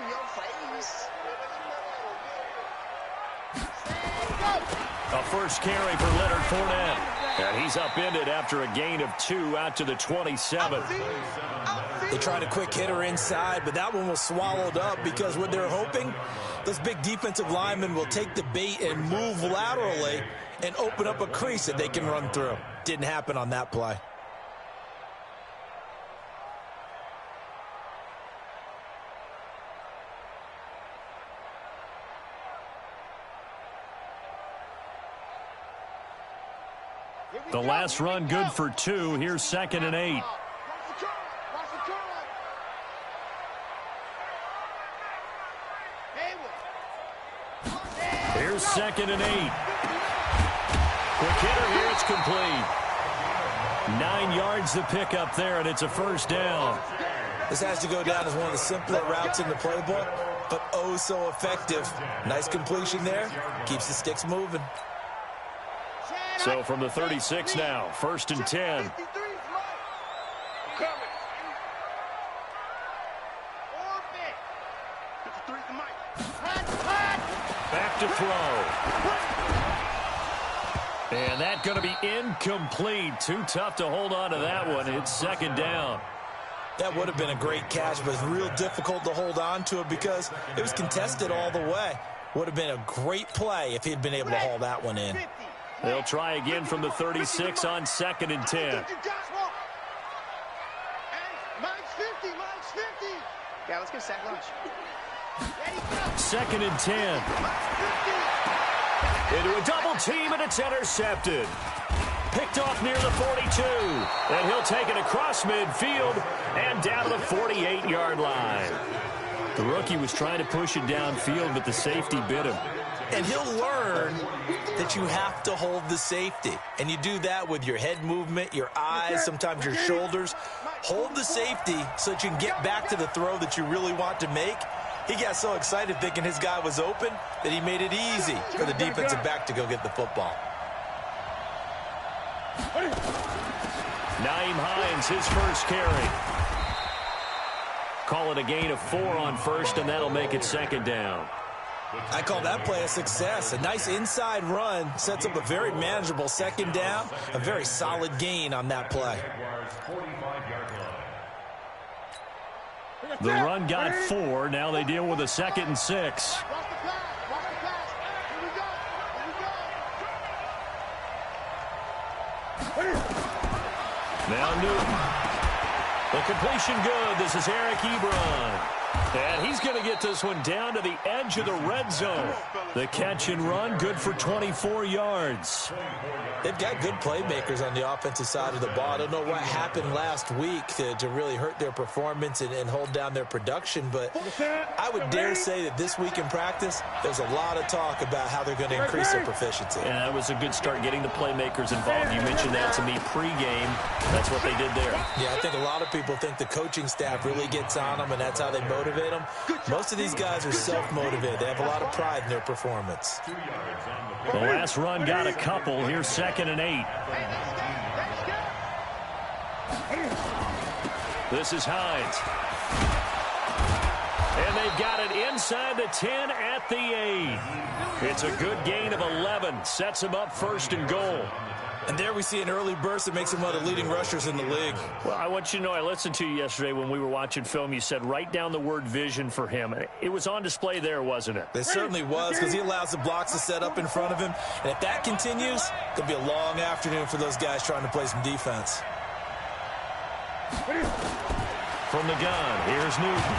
in your face. A first carry for Leonard Fournette. And he's upended after a gain of 2 out to the 27. They tried a quick hitter inside, but that one was swallowed up because what they're hoping, those big defensive linemen will take the bait and move laterally and open up a crease that they can run through. Didn't happen on that play. The last run good for 2. Here's 2nd and 8. Here's 2nd and 8. Quick hitter here. It's complete. 9 yards to pick up there, and it's a first down. This has to go down as one of the simpler routes in the playbook, but oh so effective. Nice completion there. Keeps the sticks moving. So from the 36 now, 1st and 10. Back to throw. And that's going to be incomplete. Too tough to hold on to that one. It's 2nd down. That would have been a great catch, but it's real difficult to hold on to it because it was contested all the way. Would have been a great play if he'd been able to haul that one in. They'll try again from the 36 on 2nd and 10. Yeah, let's go sack lunch. 2nd and 10. Into a double team, and it's intercepted. Picked off near the 42. And he'll take it across midfield and down to the 48-yard line. The rookie was trying to push it downfield, but the safety bit him. And he'll learn that you have to hold the safety. And you do that with your head movement, your eyes, sometimes your shoulders. Hold the safety so that you can get back to the throw that you really want to make. He got so excited thinking his guy was open that he made it easy for the defensive back to go get the football. Nyheim Hines, his first carry. Call it a gain of 4 on 1st, and that'll make it 2nd down. I call that play a success. A nice inside run sets up a very manageable 2nd down. A very solid gain on that play. The run got 4. Now they deal with a 2nd and 6. Now Newton. The completion good. This is Eric Ebron. And he's going to get this one down to the edge of the red zone. The catch and run, good for 24 yards. They've got good playmakers on the offensive side of the ball. I don't know what happened last week to really hurt their performance and hold down their production, but I would dare say that this week in practice, there's a lot of talk about how they're going to increase their proficiency. And that was a good start getting the playmakers involved. You mentioned that to me pregame. That's what they did there. Yeah, I think a lot of people think the coaching staff really gets on them, and that's how they motivate them. Most of these guys are self-motivated. They have a lot of pride in their performance. The last run got a couple. Here's 2nd and 8. This is Hines. And they've got it inside the 10 at the 8. It's a good gain of 11. Sets him up 1st and goal. And there we see an early burst that makes him one of the leading rushers in the league. Well, I want you to know, I listened to you yesterday when we were watching film. You said write down the word vision for him. It was on display there, wasn't it? It certainly was, because he allows the blocks to set up in front of him. And if that continues, it'll be a long afternoon for those guys trying to play some defense. From the gun, here's Newton.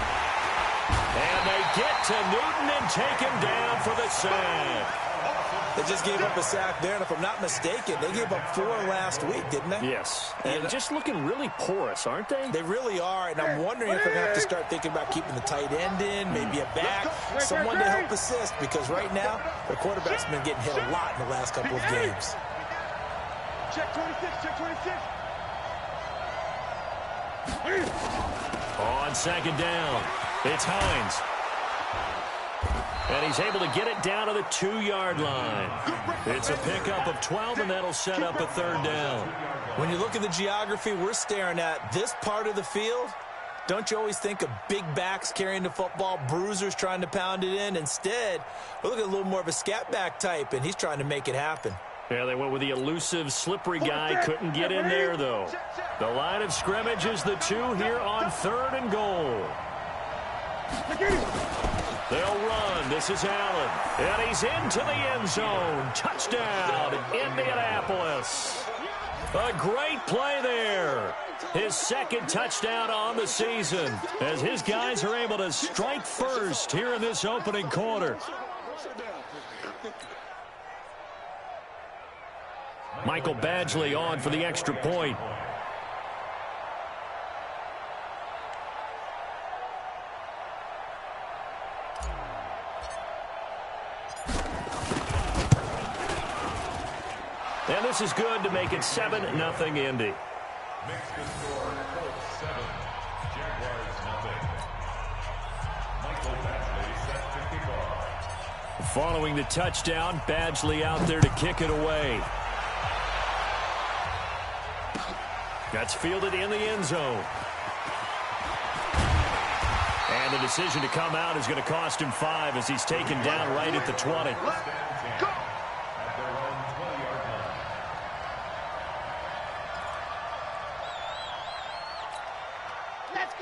And they get to Newton and take him down for the sack. They just gave up a sack there, and if I'm not mistaken, they gave up 4 last week, didn't they? Yes. And just looking really porous, aren't they? They really are, and I'm wondering if they're going to have to start thinking about keeping the tight end in, maybe a back, someone to help assist, because right now, their quarterback's been getting hit a lot in the last couple of games. Check 26, check 26. On 2nd down, it's Hines. And he's able to get it down to the 2-yard line. It's a pickup of 12, and that'll set up a 3rd down. When you look at the geography we're staring at, this part of the field Don't you always think of big backs carrying the football, bruisers trying to pound it in? Instead, look at a little more of a scat back type, and he's trying to make it happen. Yeah, they went with the elusive, slippery guy. Couldn't get in there, though. The line of scrimmage is the 2 here on 3rd and goal. They'll run. This is Allen. And he's into the end zone. Touchdown, Indianapolis. A great play there. His 2nd touchdown on the season as his guys are able to strike first here in this opening quarter. Michael Badgley on for the extra point. And this is good to make it 7-0 Indy. Next to score, Colts 7, Jaguars 0. Michael Badgley set to kick off. Following the touchdown, Badgley out there to kick it away. That's fielded in the end zone. And the decision to come out is going to cost him 5 as he's taken down right at the 20.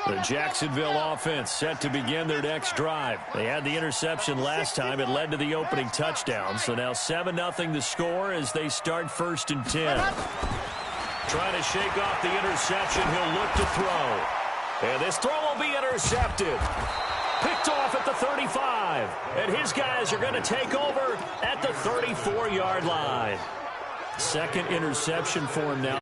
The Jacksonville offense set to begin their next drive. They had the interception last time. It led to the opening touchdown. So now 7-0 the score as they start 1st and 10. Trying to shake off the interception. He'll look to throw. And this throw will be intercepted. Picked off at the 35. And his guys are going to take over at the 34-yard line. 2nd interception for him now.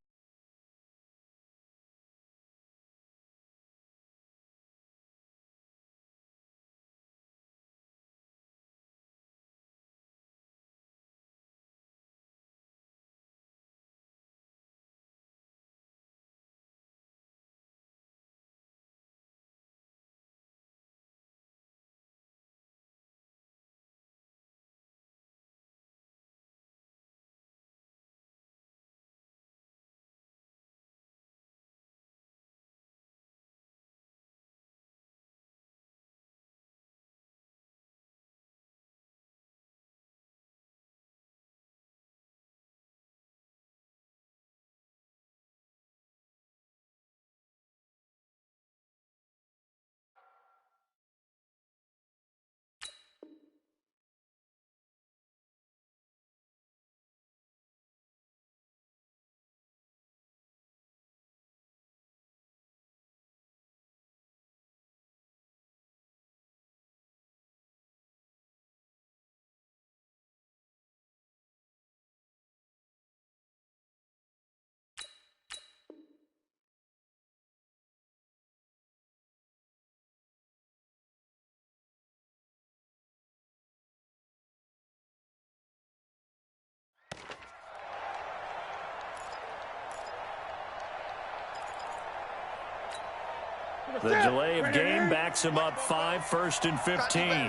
The delay of game backs him up 5, 1st and 15. Come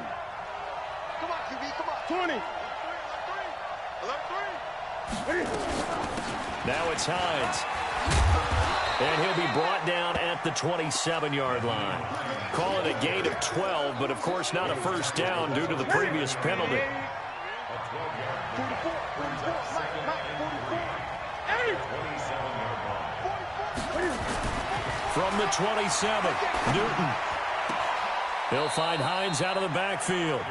on, QB, come on. 20. Now it's Hines. And he'll be brought down at the 27-yard line. Call it a gain of 12, but of course not a first down due to the previous penalty. From the 27, Newton. He'll find Hines out of the backfield.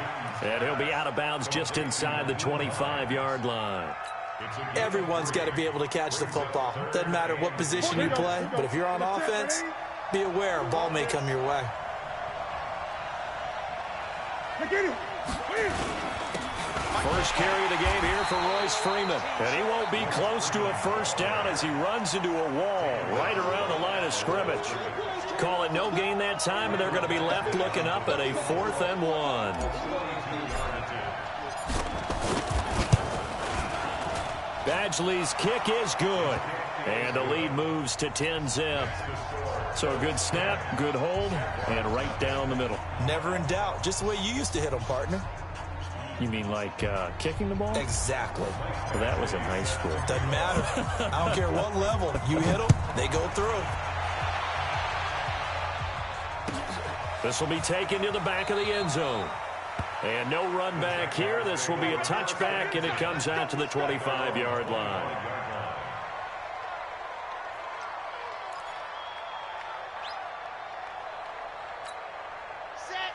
And he'll be out of bounds just inside the 25-yard line. Everyone's got to be able to catch the football. Doesn't matter what position you play, but if you're on offense, be aware a ball may come your way. First carry of the game here for Royce Freeman. And he won't be close to a first down as he runs into a wall right around the line of scrimmage. Call it no gain that time, and they're going to be left looking up at a 4th and 1. Badgley's kick is good. And the lead moves to 10-zip. So a good snap, good hold, and right down the middle. Never in doubt. Just the way you used to hit them, partner. You mean like kicking the ball? Exactly. Well, that was in high school. Doesn't matter. I don't care what level. You hit them, they go through. This will be taken to the back of the end zone. And no run back here. This will be a touchback, and it comes out to the 25-yard line.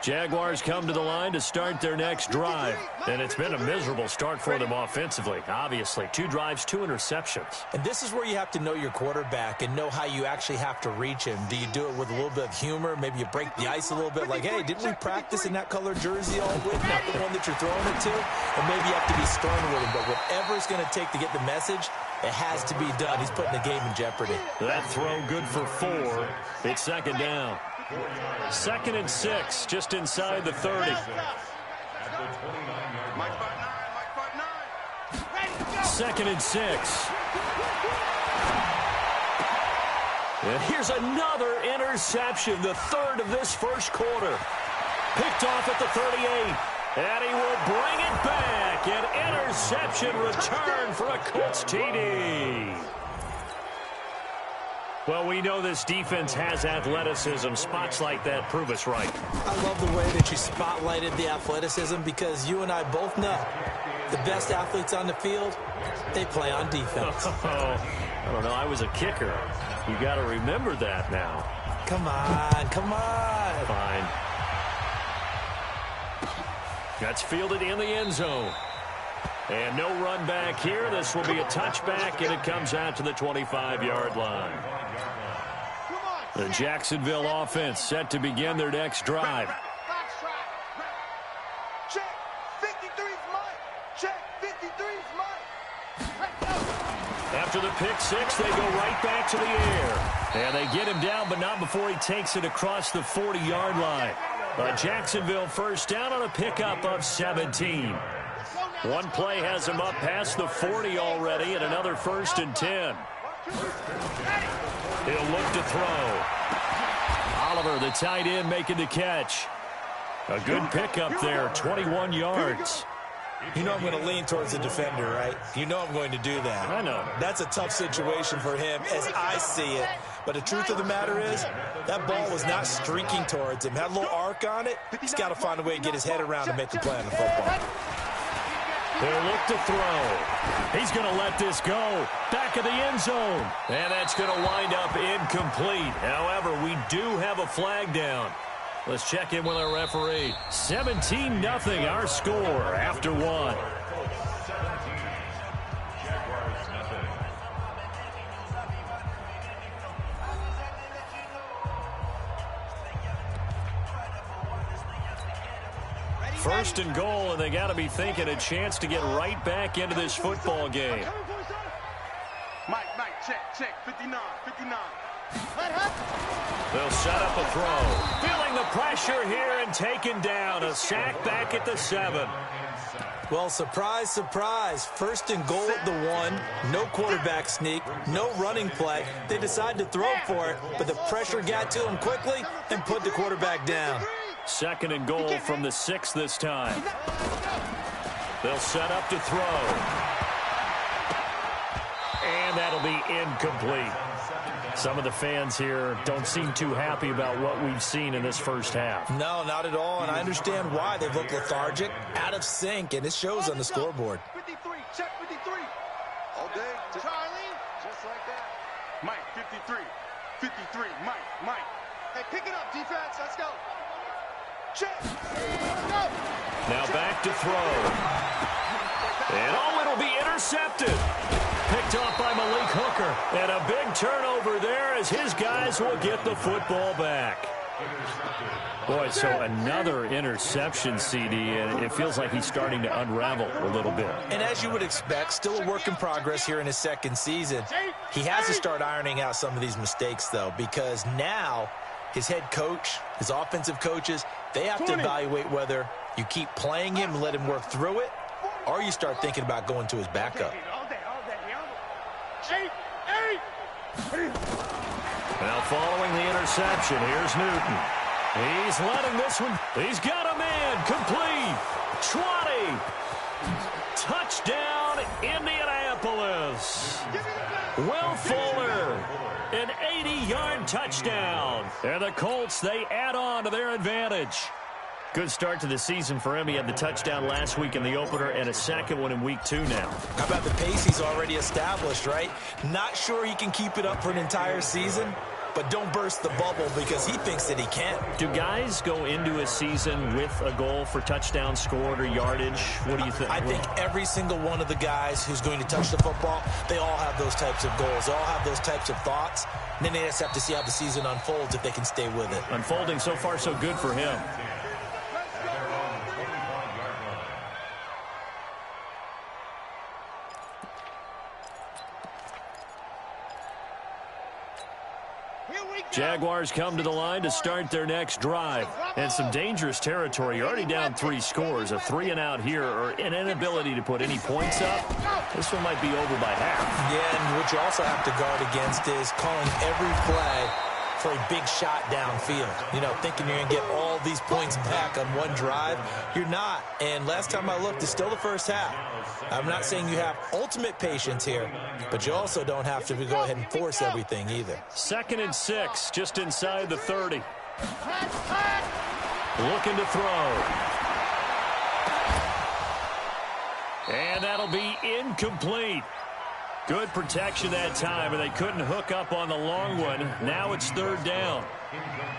Jaguars come to the line to start their next drive. And it's been a miserable start for them offensively. Obviously, 2 drives, 2 interceptions. And this is where you have to know your quarterback and know how you actually have to reach him. Do you do it with a little bit of humor? Maybe you break the ice a little bit, like, hey, didn't we practice in that color jersey all week? Not the one that you're throwing it to. And maybe you have to be stern with him. But whatever it's going to take to get the message, it has to be done. He's putting the game in jeopardy. That throw good for 4. It's second down. 2nd and 6, just inside the 30. Second and 6. And here's another interception, the 3rd of this first quarter. Picked off at the 38. And he will bring it back. An interception return for a Colts TD. Well, we know this defense has athleticism. Spots like that prove us right. I love the way that you spotlighted the athleticism because you and I both know the best athletes on the field, they play on defense. I don't know. I was a kicker. You got to remember that now. Come on, come on. Fine. That's fielded in the end zone. And no run back here. This will be a touchback, and it comes out to the 25-yard line. The Jacksonville offense set to begin their next drive. Check, 53's mine. Check, 53's mine. After the pick 6, they go right back to the air. And they get him down, but not before he takes it across the 40-yard line. A Jacksonville first down on a pickup of 17. One play has him up past the 40 already, and another 1st and 10. He'll look to throw. Oliver, the tight end, making the catch. A good pickup there, 21 yards. You know I'm going to lean towards the defender, right? You know I'm going to do that. I know. That's a tough situation for him as I see it. But the truth of the matter is, that ball was not streaking towards him. Had a little arc on it. He's got to find a way to get his head around and make the play on the football. They'll look to throw. He's going to let this go. Back of the end zone. And that's going to wind up incomplete. However, we do have a flag down. Let's check in with our referee. 17-0 our score after 1. First and goal, and they got to be thinking a chance to get right back into this football game. Mike, check, 59. They'll set up a throw. Feeling the pressure here and taken down. A sack back at the 7. Well, surprise, surprise. First and goal at the 1. No quarterback sneak. No running play. They decide to throw for it, but the pressure got to them quickly and put the quarterback down. 2nd and goal from the 6 this time. They'll set up to throw. And that'll be incomplete. Some of the fans here don't seem too happy about what we've seen in this first half. No, not at all, and I understand why. They look lethargic, out of sync, and it shows on the scoreboard. 53, check 53. All day, Charlie, just like that. Mike, 53, Mike. Hey, pick it up, defense, let's go. Check. Let's go. Now back to throw. And it'll be intercepted. Picked off by Malik Hooker. And a big turnover there as his guys will get the football back. Boy, so another interception, CD, and it feels like he's starting to unravel a little bit. And as you would expect, still a work in progress here in his 2nd season. He has to start ironing out some of these mistakes, though, because now his head coach, his offensive coaches, they have to evaluate whether you keep playing him and let him work through it, or you start thinking about going to his backup. Now following the interception, here's Newton. He's letting this one. He's got a man complete. 20. Touchdown, Indianapolis. Will Fuller An 80-yard touchdown. And the Colts, they add on to their advantage. Good start to the season for him. He had the touchdown last week in the opener and a second one in week 2 now. How about the pace he's already established, right? Not sure he can keep it up for an entire season, but don't burst the bubble because he thinks that he can. Do guys go into a season with a goal for touchdown scored or yardage? What do you think? I think every single one of the guys who's going to touch the football, they all have those types of goals. They all have those types of thoughts. And then they just have to see how the season unfolds if they can stay with it. Unfolding so far so good for him. Jaguars come to the line to start their next drive. And some dangerous territory. You're already down 3 scores. A 3-and-out here or an inability to put any points up. This one might be over by half. Yeah, and what you also have to guard against is calling every play for a big shot downfield. You know, thinking you're going to get all these points back on one drive. You're not. And last time I looked, it's still the first half. I'm not saying you have ultimate patience here, but you also don't have to go ahead and force everything either. 2nd and 6, just inside the 30. Looking to throw. And that'll be incomplete. Good protection that time, and they couldn't hook up on the long one. Now it's 3rd down.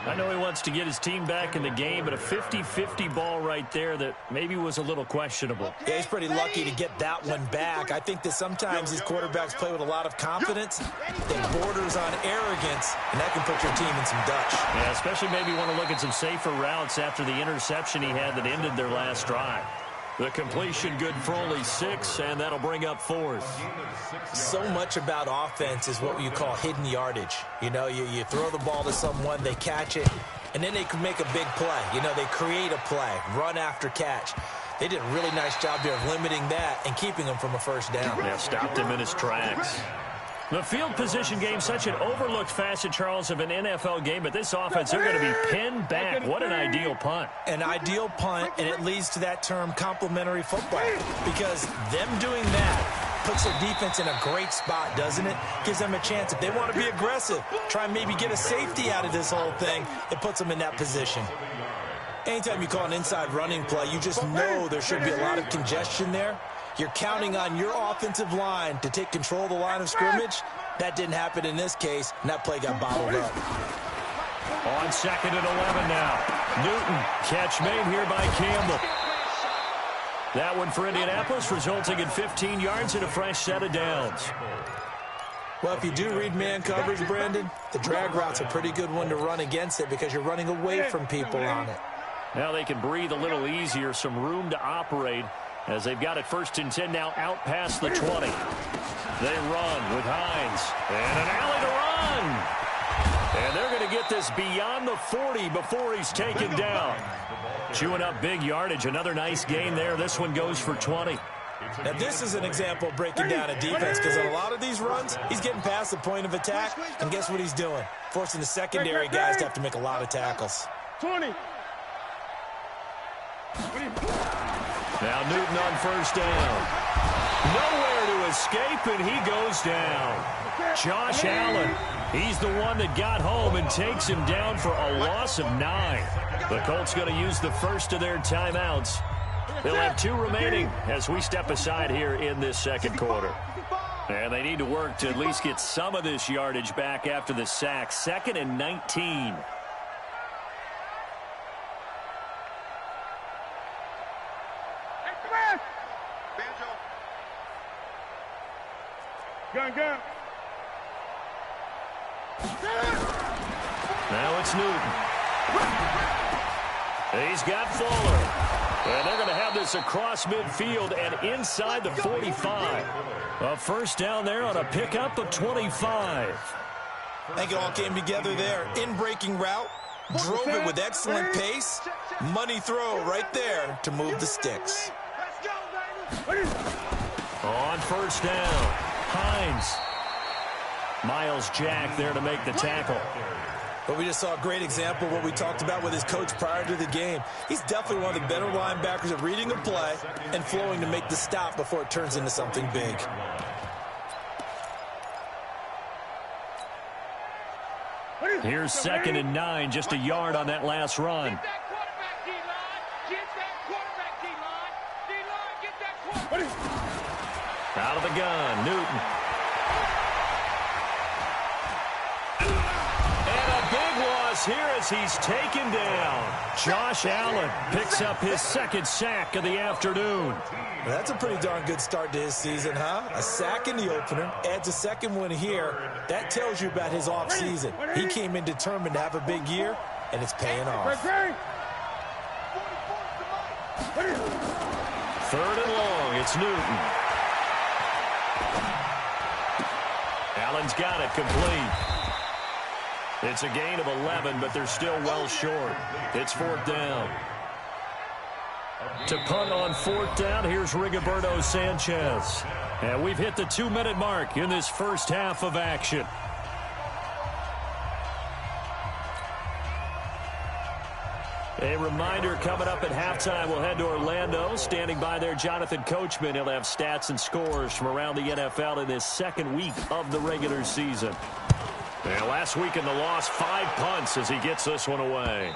I know he wants to get his team back in the game, but a 50-50 ball right there that maybe was a little questionable. Yeah, he's pretty lucky to get that one back. I think that sometimes these quarterbacks play with a lot of confidence that borders on arrogance, and that can put your team in some Dutch. Yeah, especially maybe want to look at some safer routes after the interception he had that ended their last drive. The completion good for only 6, and that'll bring up 4th. So much about offense is what you call hidden yardage. You know, you throw the ball to someone, they catch it, and then they can make a big play. You know, they create a play, run after catch. They did a really nice job there of limiting that and keeping him from a first down. Yeah, stopped him in his tracks. The field position game, such an overlooked facet, Charles, of an NFL game, but this offense, they're going to be pinned back. What an ideal punt. An ideal punt, and it leads to that term complementary football, because them doing that puts their defense in a great spot, doesn't it? Gives them a chance. If they want to be aggressive, try and maybe get a safety out of this whole thing, it puts them in that position. Anytime you call an inside running play, you just know there should be a lot of congestion there. You're counting on your offensive line to take control of the line of scrimmage. That didn't happen in this case, and that play got bottled up. On 2nd and 11 now. Newton, catch made here by Campbell. That one for Indianapolis, resulting in 15 yards and a fresh set of downs. Well, if you do read man coverage, Brandon, the drag route's a pretty good one to run against it because you're running away from people on it. Now they can breathe a little easier, some room to operate, as they've got it 1st and 10 now out past the 20. They run with Hines. And an alley to run. And they're going to get this beyond the 40 before he's taken down. Chewing up big yardage. Another nice gain there. This one goes for 20. Now, this is an example of breaking down a defense because on a lot of these runs, he's getting past the point of attack. And guess what he's doing? Forcing the secondary guys to have to make a lot of tackles. 20. Now Newton on 1st down. Nowhere to escape, and he goes down. Josh Allen, he's the one that got home and takes him down for a loss of 9. The Colts going to use the first of their timeouts. They'll have 2 remaining as we step aside here in this 2nd quarter. And they need to work to at least get some of this yardage back after the sack. 2nd and 19. Gun. Now it's Newton. He's got Fuller. And they're going to have this across midfield and inside the 45. A 1st down there on a pickup of 25. I think it all came together there. In-breaking route, drove it with excellent pace. Money throw right there to move the sticks. On 1st down. Hines. Miles Jack there to make the tackle. But we just saw a great example of what we talked about with his coach prior to the game. He's definitely one of the better linebackers at reading a play and flowing to make the stop before it turns into something big. Here's 2nd and 9, just a yard on that last run. Get that quarterback, D-line. Get that quarterback, D-line. D-line, get that quarterback. Out of the gun, Newton. And a big loss here as he's taken down. Josh Allen picks up his 2nd sack of the afternoon. That's a pretty darn good start to his season, huh? A sack in the opener, adds a 2nd one here. That tells you about his offseason. He came in determined to have a big year, and it's paying off. 3rd and long, it's Newton. Allen's got it complete. It's a gain of 11, but they're still well short. It's 4th down. To punt on 4th down, here's Rigoberto Sanchez. And we've hit the 2-minute mark in this first half of action. A reminder, coming up at halftime, we'll head to Orlando. Standing by there, Jonathan Coachman. He'll have stats and scores from around the NFL in this 2nd week of the regular season. And last week in the loss, 5 punts as he gets this one away.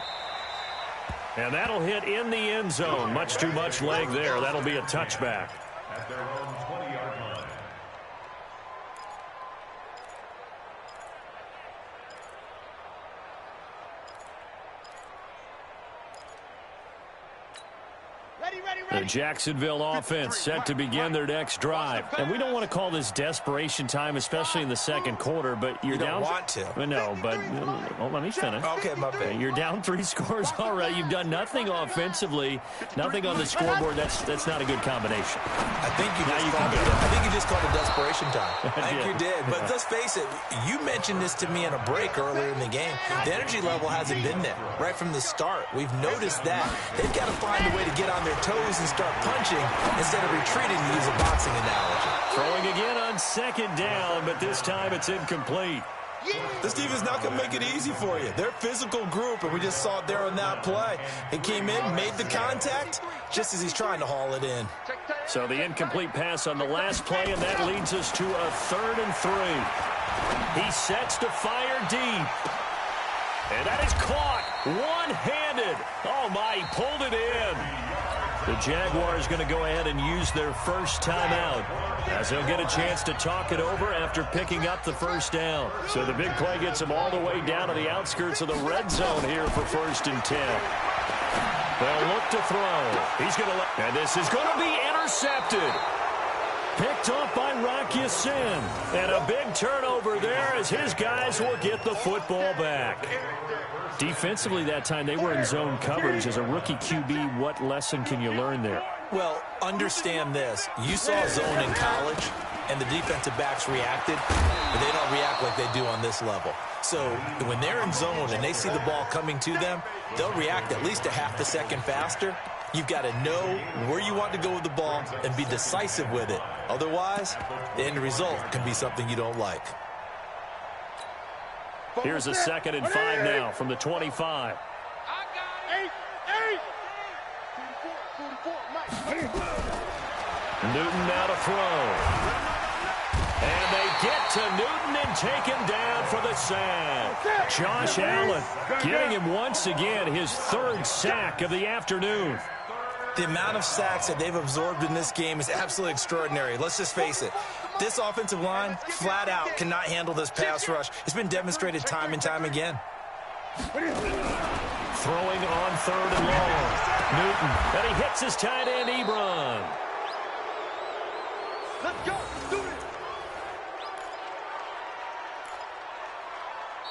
And that'll hit in the end zone. Much too much leg there. That'll be a touchback. At their own 20-yard line. The Jacksonville offense set to begin their next drive. And we don't want to call this desperation time, especially in the 2nd quarter, but you're down. You don't want to. No, but let me finish. Okay, my bad. You're down 3 scores already. You've done nothing offensively, nothing on the scoreboard. That's not a good combination. I think you just called it desperation time. I think you did. But let's face it, you mentioned this to me in a break earlier in the game. The energy level hasn't been there right from the start. We've noticed that. They've got to find a way to get on their toes and start punching instead of retreating, to use a boxing analogy. Throwing again on 2nd down, but this time it's incomplete. This team is not going to make it easy for you. They're a physical group, and we just saw it there on that play. He came in, made the contact, just as he's trying to haul it in. So the incomplete pass on the last play, and that leads us to a 3rd and 3. He sets to fire deep. And that is caught one-handed. Oh, my, he pulled it in. The Jaguars going to go ahead and use their first timeout as they'll get a chance to talk it over after picking up the 1st down. So the big play gets them all the way down to the outskirts of the red zone here for 1st and 10. They'll look to throw. He's going to and this is going to be intercepted. Picked off by Rocky Sin. And a big turnover there as his guys will get the football back. Defensively that time, they were in zone coverage. As a rookie QB, what lesson can you learn there? Well, understand this. You saw zone in college, and the defensive backs reacted, but they don't react like they do on this level. So when they're in zone and they see the ball coming to them, they'll react at least a half a second faster. You've got to know where you want to go with the ball and be decisive with it. Otherwise, the end result can be something you don't like. Here's a 2nd and 5 now from the 25. Newton now to throw. And they get to Newton and take him down for the sack. Josh Allen getting him once again his 3rd sack of the afternoon. The amount of sacks that they've absorbed in this game is absolutely extraordinary. Let's just face it. This offensive line, flat out, cannot handle this pass rush. It's been demonstrated time and time again. Throwing on 3rd and long. Newton, and he hits his tight end, Ebron. Let's go. Do it.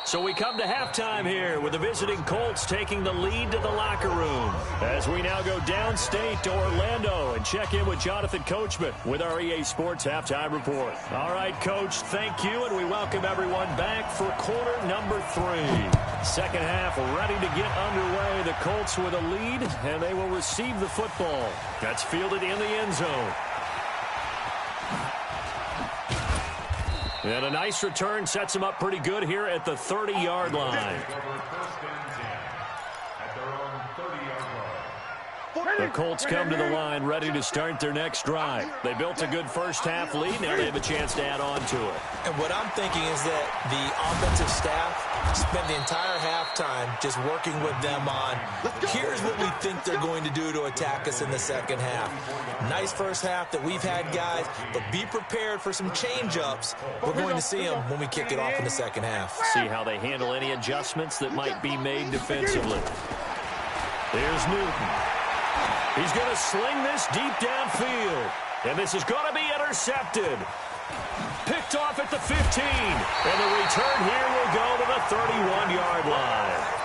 So we come to halftime here with the visiting Colts taking the lead to the locker room as we now go downstate to Orlando and check in with Jonathan Coachman with our EA Sports Halftime Report. All right, Coach, thank you, and we welcome everyone back for quarter number 3. 2nd half ready to get underway. The Colts with a lead, and they will receive the football. That's fielded in the end zone. And a nice return sets him up pretty good here at the 30-yard line. The Colts come to the line ready to start their next drive. They built a good first-half lead. Now they have a chance to add on to it. And what I'm thinking is that the offensive staff spent the entire halftime just working with them on, here's what we think they're going to do to attack us in the second half. Nice first half that we've had, guys, but be prepared for some change-ups. We're going to see them when we kick it off in the second half. See how they handle any adjustments that might be made defensively. Here's Newton. He's going to sling this deep downfield. And this is going to be intercepted. Picked off at the 15. And the return here will go to the 31-yard line.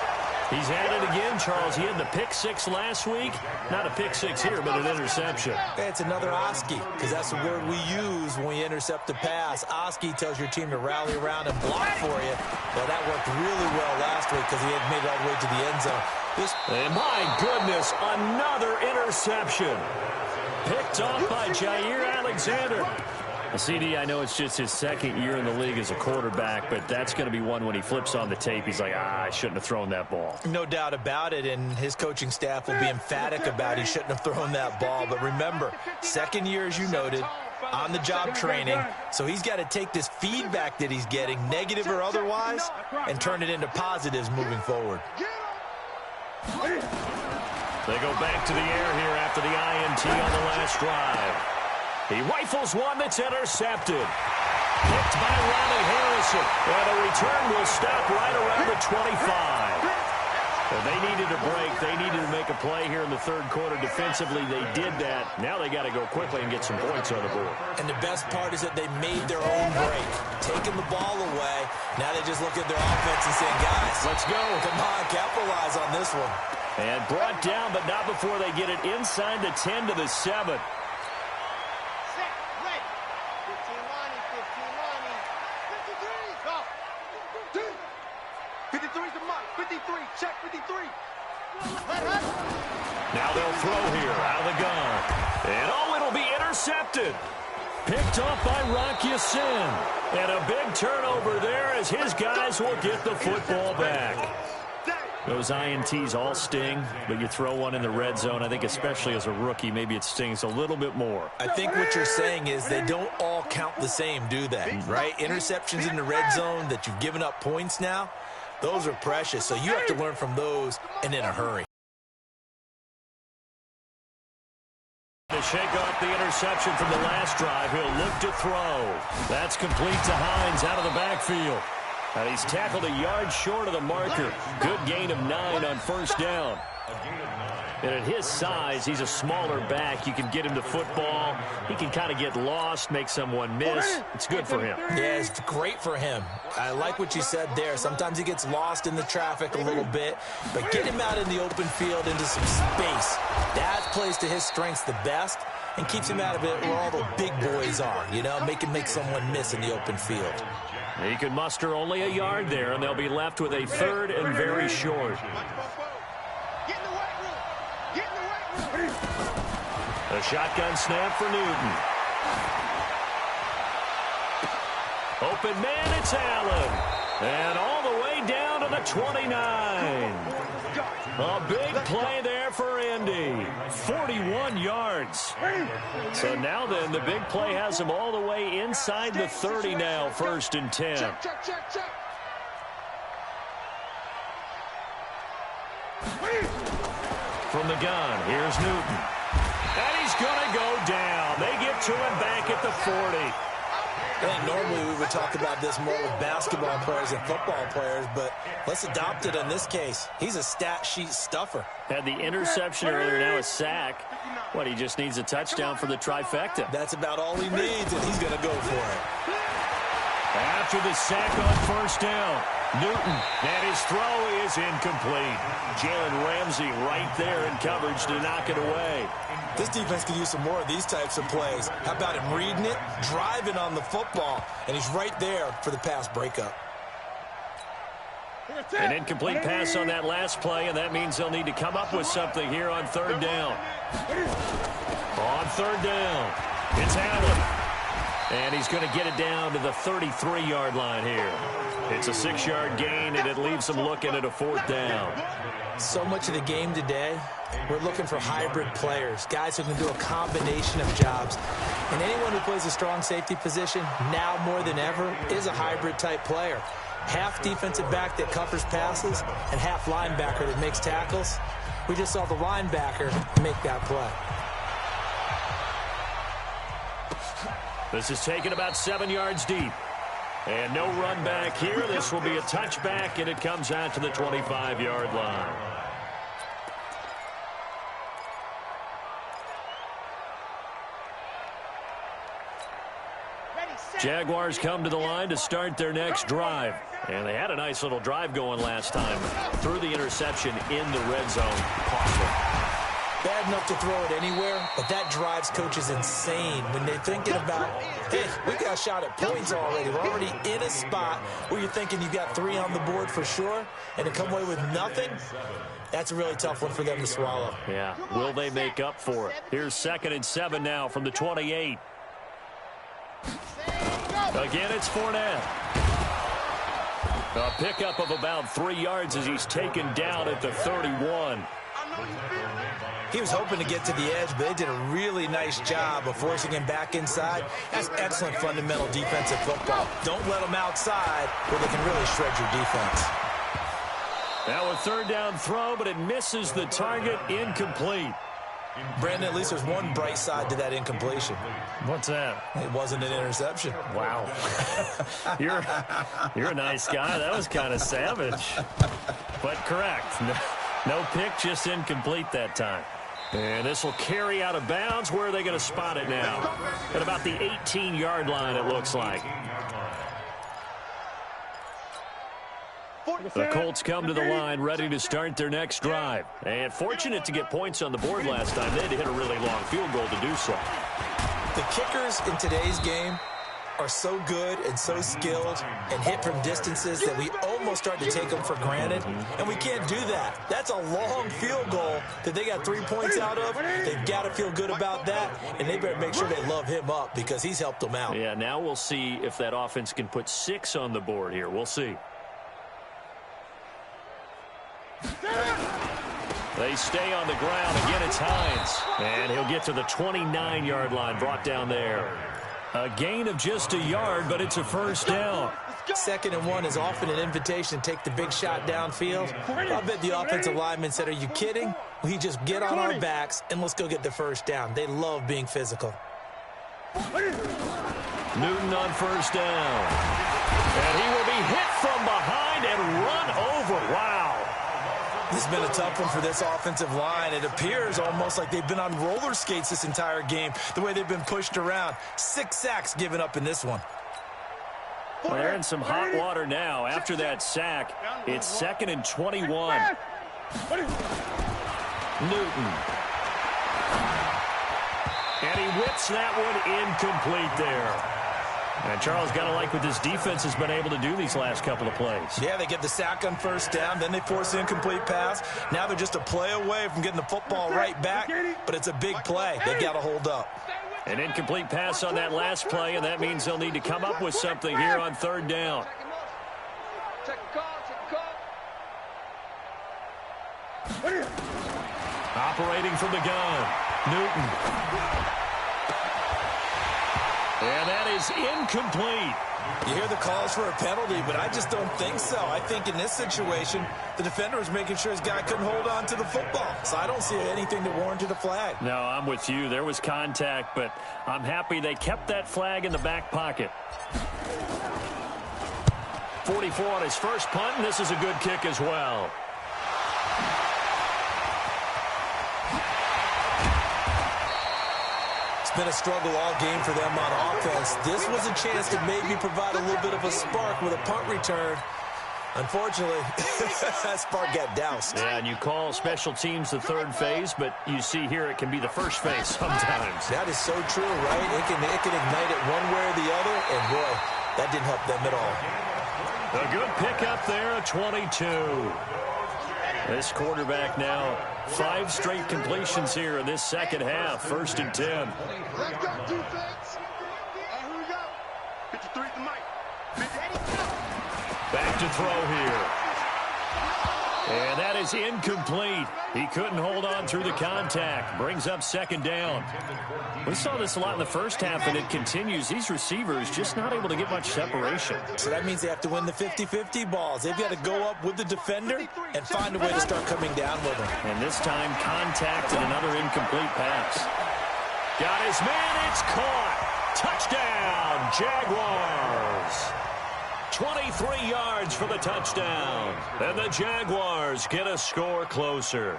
He's had it again, Charles. He had the pick six last week. Not a pick six here, but an interception. It's another Oski, because that's the word we use when we intercept a pass. Oski tells your team to rally around and block for you. Well, that worked really well last week because he had made it all the way to the end zone. And my goodness, another interception. Picked off by Jair Alexander. CD, I know it's just his second year in the league as a quarterback, but that's going to be one when he flips on the tape. He's like, I shouldn't have thrown that ball. No doubt about it, and his coaching staff will be emphatic about he shouldn't have thrown that ball. But remember, second year, as you noted, on-the-job training, so he's got to take this feedback that he's getting, negative or otherwise, and turn it into positives moving forward. They go back to the air here after the INT on the last drive. He rifles one that's intercepted. Picked by Ronnie Harrison. And the return will stop right around the 25. Well, they needed a break. They needed to make a play here in the third quarter defensively. They did that. Now they got to go quickly and get some points on the board. And the best part is that they made their own break. Taking the ball away. Now they just look at their offense and saying, guys, let's go. Come on, capitalize on this one. And brought down, but not before they get it inside the 10 to the 7. 53's the mark. 53. Check 53. Now they'll throw here out of the gun. And oh, it'll be intercepted. Picked off by Rock Ya-Sin. And a big turnover there as his guys will get the football back. Those INTs all sting, but you throw one in the red zone, I think especially as a rookie, maybe it stings a little bit more. I think what you're saying is they don't all count the same, do they? Right? Interceptions in the red zone that you've given up points now, those are precious. So you have to learn from those and in a hurry. To shake off the interception from the last drive, he'll look to throw. That's complete to Hines out of the backfield. And he's tackled a yard short of the marker. Good gain of 9 on first down. And at his size, he's a smaller back. You can get him to football. He can kind of get lost, make someone miss. It's good for him. Yeah, it's great for him. I like what you said there. Sometimes he gets lost in the traffic a little bit, but get him out in the open field into some space. That plays to his strengths the best and keeps him out of it where all the big boys are, you know, make someone miss in the open field. He can muster only a yard there, and they'll be left with a third and very short. A shotgun snap for Newton. Open man, it's Allen. And all the way down to the 29. A big play there for Indy. 41 yards. So now then, the big play has him all the way inside the 30 now, 1st and 10. From the gun, here's Newton. And he's going to go down. They get to him back at the 40. I think normally we would talk about this more with basketball players and football players, but let's adopt it in this case. He's a stat sheet stuffer. Had the interception earlier, now a sack. What, he just needs a touchdown for the trifecta. That's about all he needs, and he's going to go for it. After the sack on first down, Newton, and his throw is incomplete. Jalen Ramsey right there in coverage to knock it away. This defense could use some more of these types of plays. How about him reading it, driving on the football, and he's right there for the pass breakup. An incomplete pass on that last play, and that means they'll need to come up with something here on third down. On third down, it's Allen. And he's going to get it down to the 33-yard line here. It's a 6-yard gain, and it leaves them looking at a 4th down. So much of the game today, we're looking for hybrid players, guys who can do a combination of jobs. And anyone who plays a strong safety position, now more than ever, is a hybrid-type player. Half defensive back that covers passes and half linebacker that makes tackles. We just saw the linebacker make that play. This is taken about 7 yards deep. And no run back here. This will be a touchback, and it comes out to the 25-yard line. Jaguars come to the line to start their next drive. And they had a nice little drive going last time. Threw the interception in the red zone. Costly. Bad enough to throw it anywhere, but that drives coaches insane when they're thinking about, hey, we got a shot at points already. We're already in a spot where you're thinking you got 3 on the board for sure, and to come away with nothing, that's a really tough one for them to swallow. Yeah, will they make up for it? Here's 2nd and 7 now from the 28. Again, it's Fournette. A pickup of about 3 yards as he's taken down at the 31. He was hoping to get to the edge, but they did a really nice job of forcing him back inside. That's excellent fundamental defensive football. Don't let them outside where they can really shred your defense. Now a 3rd down throw, but it misses the target. Incomplete. Brandon, at least there's one bright side to that incompletion. What's that? It wasn't an interception. Wow. You're a nice guy. That was kind of savage. But correct. No pick, just incomplete that time. And this will carry out of bounds. Where are they going to spot it now? At about the 18-yard line, it looks like. The Colts come to the line ready to start their next drive. And fortunate to get points on the board last time. They had to hit a really long field goal to do so. The kickers in today's game are so good and so skilled and hit from distances that we almost start to take them for granted, and we can't do that. That's a long field goal that they got 3 points out of. They've got to feel good about that, and they better make sure they love him up because he's helped them out. Yeah, now we'll see if that offense can put 6 on the board here. We'll see. They stay on the ground. Again, it's Hines. And he'll get to the 29-yard line, brought down there. A gain of just a yard, but it's a 1st down. 2nd and 1 is often an invitation to take the big shot downfield. I bet the offensive lineman said, are you kidding? We just get on our backs and let's go get the 1st down. They love being physical. Newton on 1st down. And he will be hit from behind and run over. Wow. This has been a tough one for this offensive line. It appears almost like they've been on roller skates this entire game, the way they've been pushed around. 6 sacks given up in this one. Well, they're in some hot water now. After that sack, it's 2nd and 21. Newton. And he whips that one incomplete there. And Charles, got to like what this defense has been able to do these last couple of plays. Yeah, they get the sack on 1st down, then they force the incomplete pass. Now they're just a play away from getting the football right back, but it's a big play. They've got to hold up. An incomplete pass on that last play, and that means they'll need to come up with something here on 3rd down. Operating from the gun, Newton. And that is incomplete. You hear the calls for a penalty, but I just don't think so. I think in this situation, the defender was making sure his guy couldn't hold on to the football. So I don't see anything that warranted a flag. No, I'm with you. There was contact, but I'm happy they kept that flag in the back pocket. 44 on his first punt, and this is a good kick as well. It's been a struggle all game for them on offense. This was a chance to maybe provide a little bit of a spark with a punt return. Unfortunately, that spark got doused. Yeah, and you call special teams the 3rd phase, but you see here it can be the 1st phase sometimes. That is so true, right? It can ignite it one way or the other, and boy, that didn't help them at all. A good pickup there, a 22. This quarterback now, 5 straight completions here in this 2nd half. 1st and 10. Let's go, defense. Here we go. Back to throw here. And that is incomplete. He couldn't hold on through the contact. Brings up second down. We saw this a lot in the first half, and it continues. These receivers just not able to get much separation. So that means they have to win the 50-50 balls. They've got to go up with the defender and find a way to start coming down with him. And this time, contact and another incomplete pass. Got his man. It's caught. Touchdown, Jaguars. 23 yards for the touchdown. And the Jaguars get a score closer.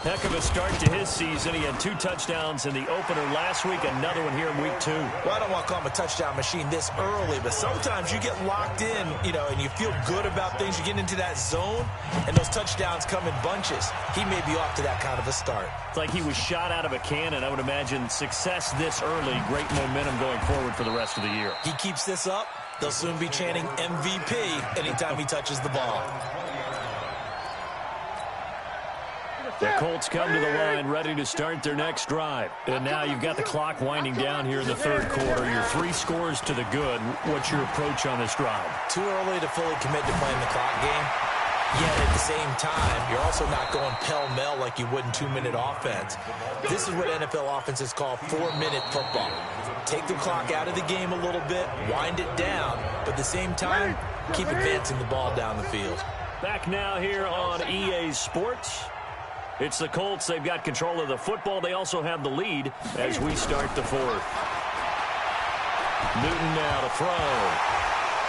Heck of a start to his season. He had 2 touchdowns in the opener last week, another one here in week 2. Well, I don't want to call him a touchdown machine this early, but sometimes you get locked in, and you feel good about things. You get into that zone, and those touchdowns come in bunches. He may be off to that kind of a start. It's like he was shot out of a cannon. I would imagine success this early, great momentum going forward for the rest of the year. He keeps this up, they'll soon be chanting MVP anytime he touches the ball. The Colts come to the line ready to start their next drive. And now you've got the clock winding down here in the third quarter. You're 3 scores to the good. What's your approach on this drive? Too early to fully commit to playing the clock game. Yet at the same time, you're also not going pell-mell like you would in 2-minute offense. This is what NFL offenses call 4-minute football. Take the clock out of the game a little bit, wind it down, but at the same time, keep advancing the ball down the field. Back now here on EA Sports. It's the Colts. They've got control of the football. They also have the lead as we start the fourth. Newton now to throw.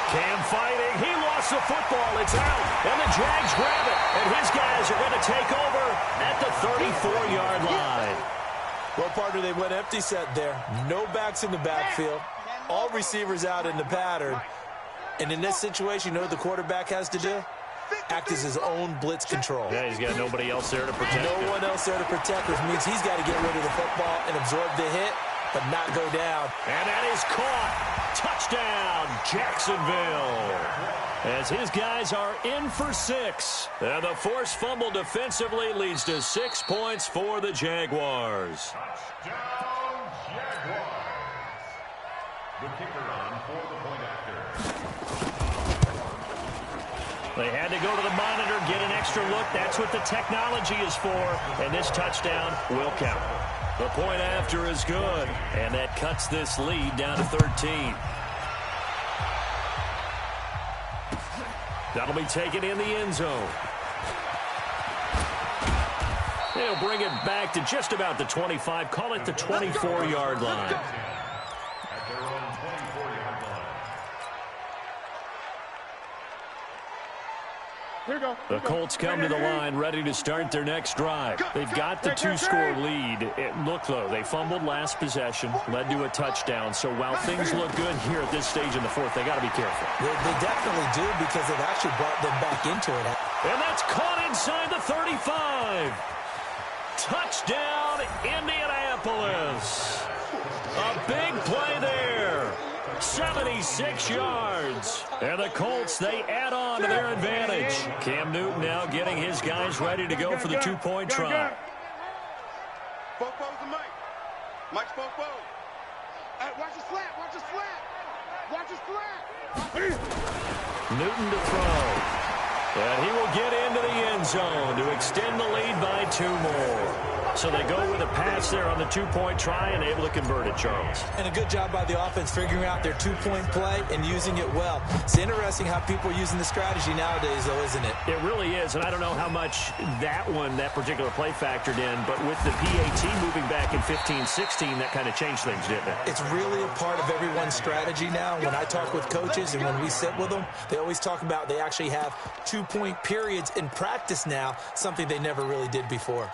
Cam fighting. He lost the football. It's out. And the Jags grab it. And his guys are going to take over at the 34-yard line. Well, partner, they went empty set there. No backs in the backfield. All receivers out in the pattern. And in this situation, you know what the quarterback has to do? Act as his own blitz control. Yeah, he's got nobody else there to protect him. No one else there to protect, which means he's got to get rid of the football and absorb the hit, but not go down. And that is caught. Touchdown, Jacksonville. As his guys are in for 6. And the forced fumble defensively leads to 6 points for the Jaguars. Touchdown, Jaguars. The kicker on for the point after. They had to go to the monitor, get an extra look. That's what the technology is for. And this touchdown will count. The point after is good. And that cuts this lead down to 13. That'll be taken in the end zone. They'll bring it back to just about the 25. Call it the 24-yard line. At their own 24-yard line. The Colts come to the line ready to start their next drive. They've got the 2-score lead. Look, though, they fumbled last possession, led to a touchdown. So while things look good here at this stage in the fourth, they got to be careful. They definitely do because they've actually brought them back into it. And that's caught inside the 35. Touchdown, Indianapolis. A big play there. 76 yards. And the Colts, they add on to their advantage. Cam Newton now getting his guys ready to go for the 2-point try. Fofo's the Mike. Mike's Fofo. Hey, watch the slant. Watch the slant. Watch the slant. Newton to throw. And he will get into the end zone to extend the lead by 2 more. So they go with a pass there on the 2-point try and able to convert it, Charles. And a good job by the offense figuring out their 2-point play and using it well. It's interesting how people are using the strategy nowadays, though, isn't it? It really is, and I don't know how much that particular play factored in, but with the PAT moving back in 15-16, that kind of changed things, didn't it? It's really a part of everyone's strategy now. When I talk with coaches and when we sit with them, they always talk about they actually have 2-point periods in practice now, something they never really did before.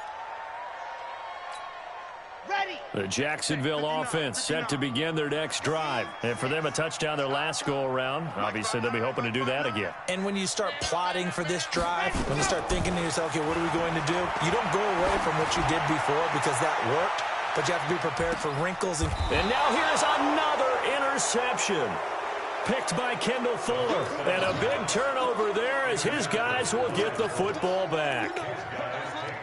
The Jacksonville offense set to begin their next drive. And for them, a touchdown their last go-around. Obviously, they'll be hoping to do that again. And when you start plotting for this drive, when you start thinking to yourself, okay, what are we going to do? You don't go away from what you did before because that worked, but you have to be prepared for wrinkles. And now here's another interception. Picked by Kendall Fuller. And a big turnover there as his guys will get the football back.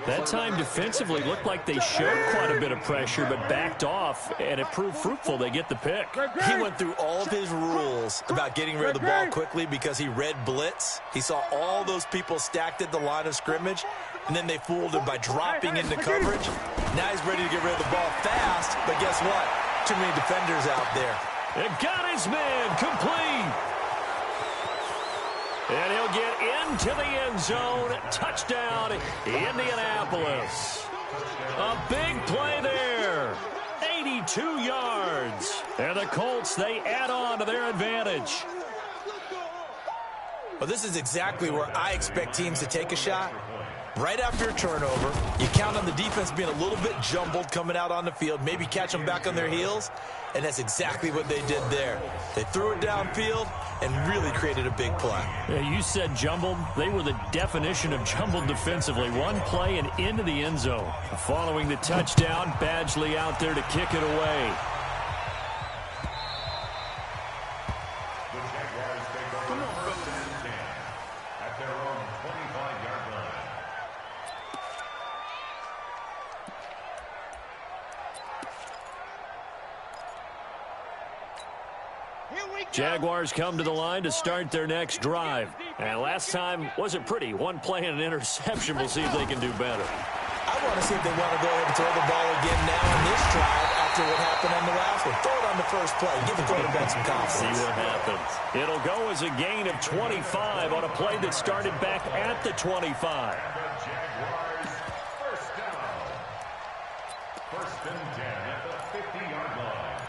That time defensively looked like they showed quite a bit of pressure, but backed off, and it proved fruitful. They get the pick. He went through all of his rules about getting rid of the ball quickly because he read blitz. He saw all those people stacked at the line of scrimmage, and then they fooled him by dropping into coverage. Now he's ready to get rid of the ball fast, but guess what? Too many defenders out there. It got his man complete. And he'll get into the end zone. Touchdown, Indianapolis. A big play there. 82 yards. And the Colts, they add on to their advantage. Well, this is exactly where I expect teams to take a shot. Right after a turnover, you count on the defense being a little bit jumbled coming out on the field, maybe catch them back on their heels, and that's exactly what they did there. They threw it downfield and really created a big play. Yeah, you said jumbled. They were the definition of jumbled defensively. One play and into the end zone. Following the touchdown, Badgley out there to kick it away. Jaguars come to the line to start their next drive. And last time wasn't pretty. One play and an interception. We'll see if they can do better. I want to see if they want to go ahead and throw the ball again now in this drive after what happened on the last one. Throw it on the first play. Give the quarterback some confidence. See what happens. It'll go as a gain of 25 on a play that started back at the 25. Jaguars first down. First and 10 at the 50-yard line.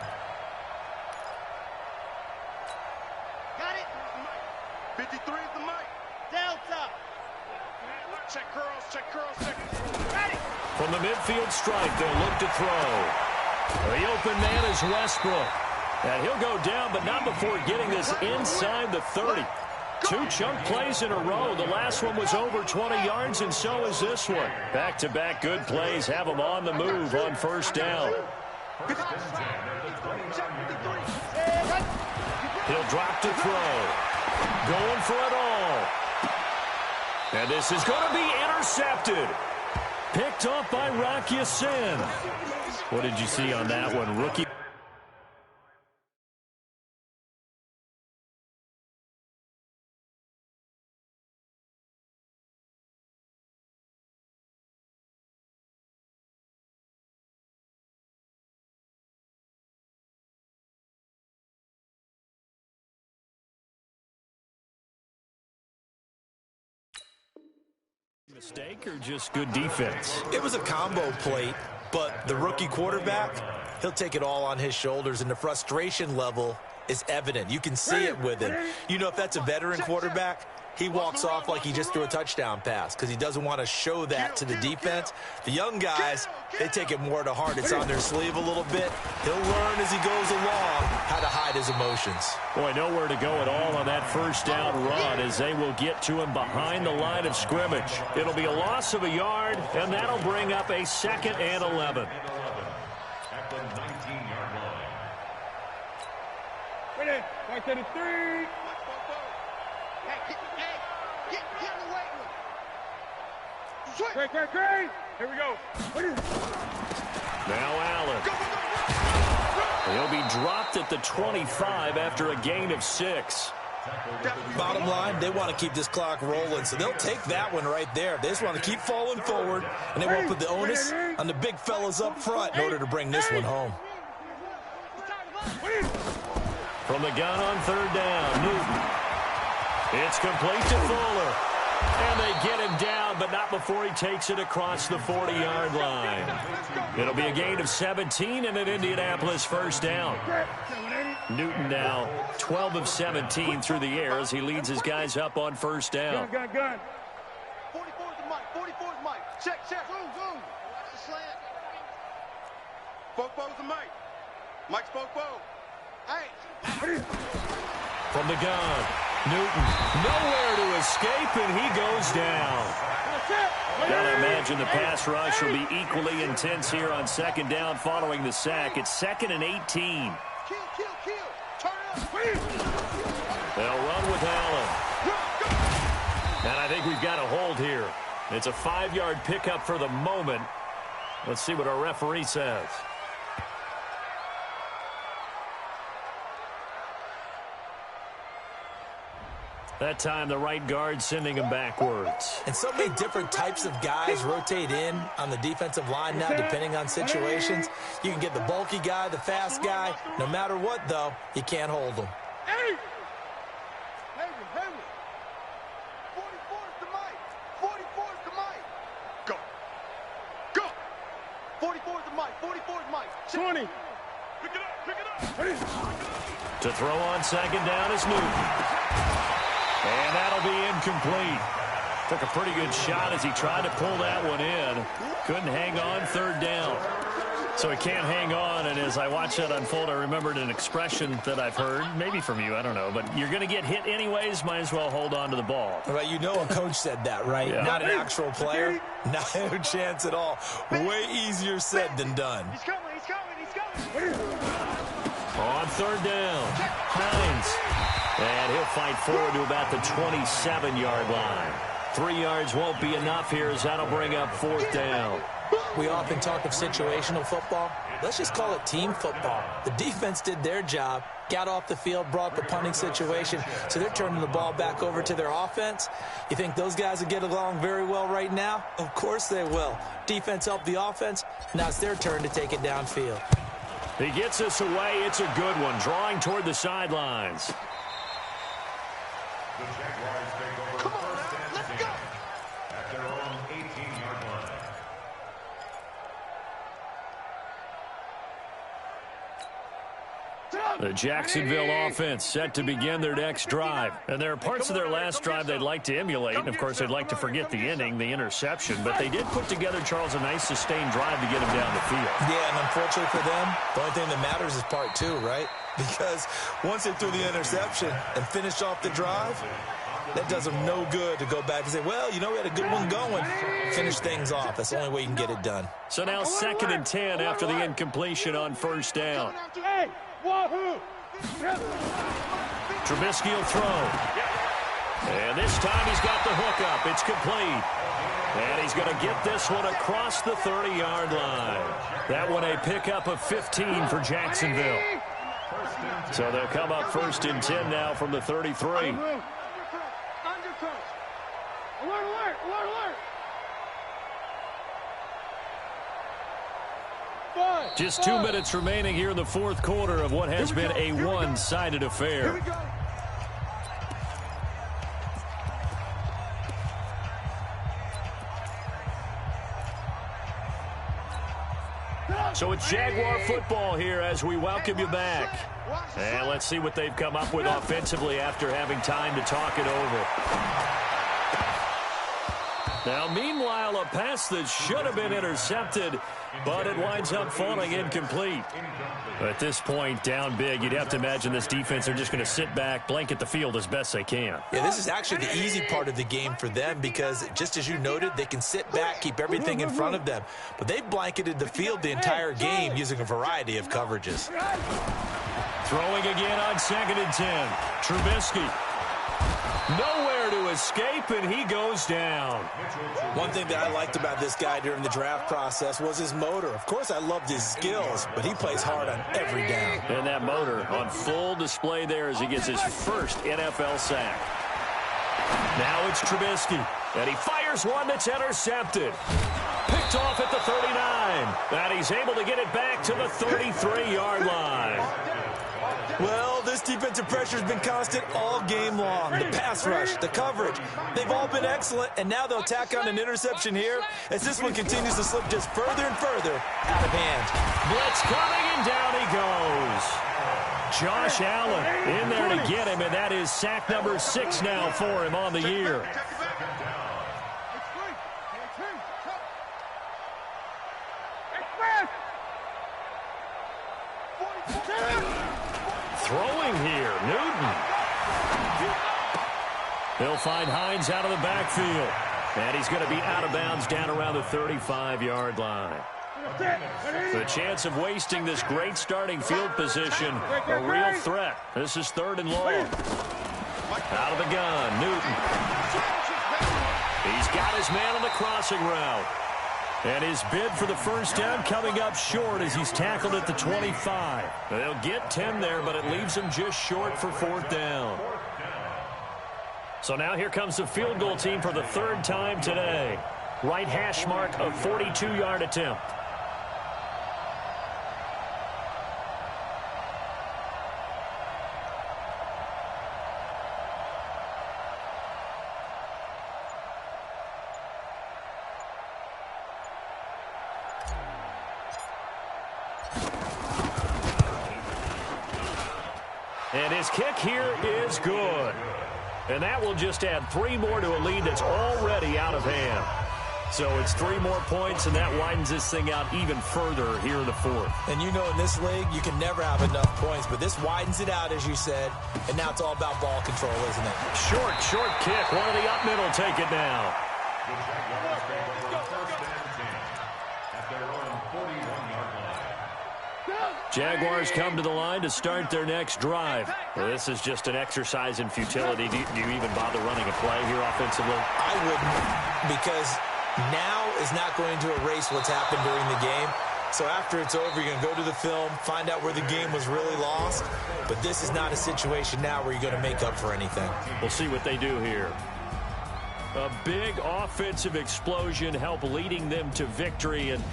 Got it. 53 is the mic. Delta. Check curls, check curls, check. Ready. From the midfield stripe, they'll look to throw. The open man is Westbrook. And he'll go down, but not before getting this inside the 30. Two chunk plays in a row. The last one was over 20 yards, and so is this one. Back-to-back good plays have them on the move on first down. He'll drop to throw. Going for it all. And this is going to be intercepted. Picked up by Rock Ya-Sin. What did you see on that one, rookie? Mistake or just good defense? It was a combo plate, but the rookie quarterback, he'll take it all on his shoulders, and the frustration level is evident. You can see it with him. You know, if that's a veteran quarterback, he walks off like he just threw a touchdown pass because he doesn't want to show that to the defense. The young guys, they take it more to heart. It's on their sleeve a little bit. He'll learn as he goes along how to hide his emotions. Boy, nowhere to go at all on that first down run as they will get to him behind the line of scrimmage. It'll be a loss of a yard, and that'll bring up a 2nd and 11. At the 19-yard line. Ready. Back to the 3. Get in the weight room. Great. Here we go. Now Allen. He'll be dropped at the 25 after a gain of 6. Bottom line, they want to keep this clock rolling, so they'll take that one right there. They just want to keep falling forward, and they won't put the onus on the big fellas up front in order to bring this one home. From the gun on 3rd down, Newton. It's complete to Fuller. And they get him down, but not before he takes it across the 40-yard line. It'll be a gain of 17 and an Indianapolis first down. Newton now 12 of 17 through the air as he leads his guys up on first down. Gun. 44 is the mic. 44 is the mic. Check. Zoom. Watch the slant. Spoke the mic. Mike spoke. Hey. From the gun, Newton nowhere to escape, and he goes down. Gotta imagine the pass rush will be equally intense here on 2nd down following the sack. It's 2nd and 18. Kill. Turn up. They'll run with Allen. And I think we've got a hold here. It's a 5-yard pickup for the moment. Let's see what our referee says. That time, the right guard sending him backwards. And so many different types of guys rotate in on the defensive line now, depending on situations. You can get the bulky guy, the fast guy. No matter what, though, you can't hold them. 44 is the mic. 44 is the mic. Go. Go. 44 is the mic. 44 is mic. 20. Pick it up. Pick it up. To throw on second down is Newton. And that'll be incomplete. Took a pretty good shot as he tried to pull that one in. Couldn't hang on third down. So he can't hang on, and as I watched that unfold, I remembered an expression that I've heard, maybe from you, I don't know, but you're going to get hit anyways, might as well hold on to the ball. Well, you know a coach said that, right? Yeah. Not an actual player. Not a chance at all. Way easier said than done. He's coming. He's coming. He's coming. On third down, Hines. And he'll fight forward to about the 27-yard line. 3 yards won't be enough here as that'll bring up fourth down. We often talk of situational football. Let's just call it team football. The defense did their job, got off the field, brought the punting situation, so they're turning the ball back over to their offense. You think those guys will get along very well right now? Of course they will. Defense helped the offense. Now it's their turn to take it downfield. He gets us away. It's a good one, drawing toward the sidelines. The Jaguars take over first and 10 at their own 18-yard line. The Jacksonville offense set to begin their next drive. And there are parts of their last drive they'd like to emulate. And, of course, they'd like to forget the inning, the interception. But they did put together, Charles, a nice sustained drive to get him down the field. Yeah, and unfortunately for them, the only thing that matters is part two, right? Because once they threw the interception and finished off the drive, that does them no good to go back and say, well, you know, we had a good one going. Finish things off. That's the only way you can get it done. So now 2nd and 10 after the incompletion on first down. Trubisky will throw. And this time he's got the hook up. It's complete. And he's going to get this one across the 30-yard line. That one a pickup of 15 for Jacksonville. So they'll come up 1st and 10 now from the 33. Just 2 minutes remaining here in the fourth quarter of what has been a one-sided affair. So it's Jaguar football here as we welcome you back. And let's see what they've come up with offensively after having time to talk it over. Now, meanwhile, a pass that should have been intercepted, but it winds up falling incomplete. At this point, down big, you'd have to imagine this defense are just going to sit back, blanket the field as best they can. Yeah, this is actually the easy part of the game for them because, just as you noted, they can sit back, keep everything in front of them. But they've blanketed the field the entire game using a variety of coverages. Throwing again on 2nd and 10. Trubisky. Nowhere to escape, and he goes down. One thing that I liked about this guy during the draft process was his motor. Of course, I loved his skills, but he plays hard on every down. And that motor on full display there as he gets his first NFL sack. Now it's Trubisky, and he fires one that's intercepted. Picked off at the 39, and he's able to get it back to the 33-yard line. Well, this defensive pressure has been constant all game long. The pass rush, the coverage, they've all been excellent, and now they'll tack on an interception here as this one continues to slip just further and further out of hand. Blitz coming, and down he goes. Josh Allen in there to get him, and that is sack number 6 now for him on the year. Throwing here, Newton. He'll find Hines out of the backfield. And he's going to be out of bounds down around the 35-yard line. The chance of wasting this great starting field position, a real threat. This is 3rd and long. Out of the gun, Newton. He's got got his man on the crossing route. And his bid for the first down coming up short as he's tackled at the 25. They'll get 10 there, but it leaves him just short for fourth down. So now here comes the field goal team for the third time today. Right hash mark of 42-yard attempt. And his kick here is good. And that will just add 3 more to a lead that's already out of hand. So it's 3 more points, and that widens this thing out even further here in the fourth. And you know in this league, you can never have enough points, but this widens it out, as you said, and now it's all about ball control, isn't it? Short kick. One of the up middle take it now. Jaguars come to the line to start their next drive. Well, this is just an exercise in futility. Do you even bother running a play here offensively? I wouldn't, because now is not going to erase what's happened during the game. So after it's over, you're going to go to the film, find out where the game was really lost. But this is not a situation now where you're going to make up for anything. We'll see what they do here. A big offensive explosion help leading them to victory. And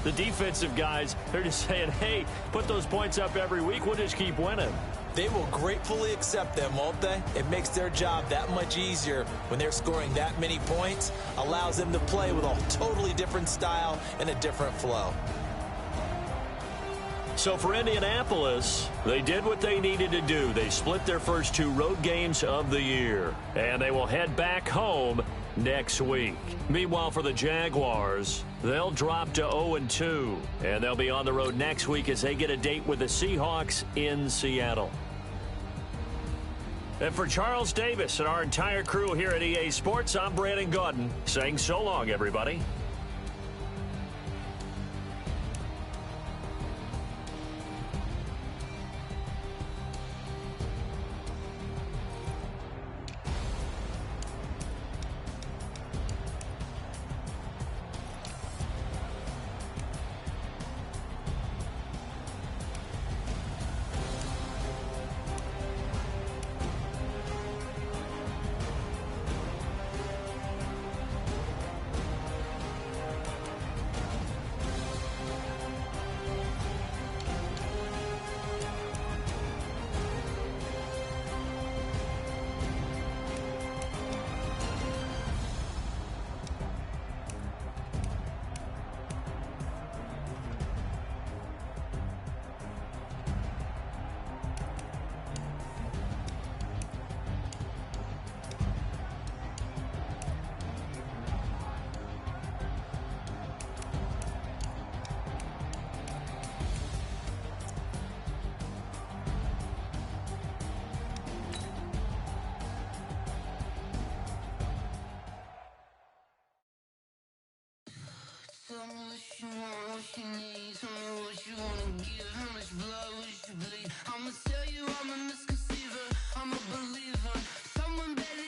the defensive guys, they're just saying, hey, put those points up every week. We'll just keep winning. They will gratefully accept them, won't they? It makes their job that much easier when they're scoring that many points. Allows them to play with a totally different style and a different flow. So for Indianapolis, they did what they needed to do. They split their first 2 road games of the year, and they will head back home next week. Meanwhile, for the Jaguars, they'll drop to 0-2, and they'll be on the road next week as they get a date with the Seahawks in Seattle. And for Charles Davis and our entire crew here at EA Sports, I'm Brandon Gaudin saying so long, everybody. Tell me what you want, what you need. Tell me what you wanna give. How much blood would you bleed? I'ma tell you I'm a misconceiver. I'm a believer. Someone better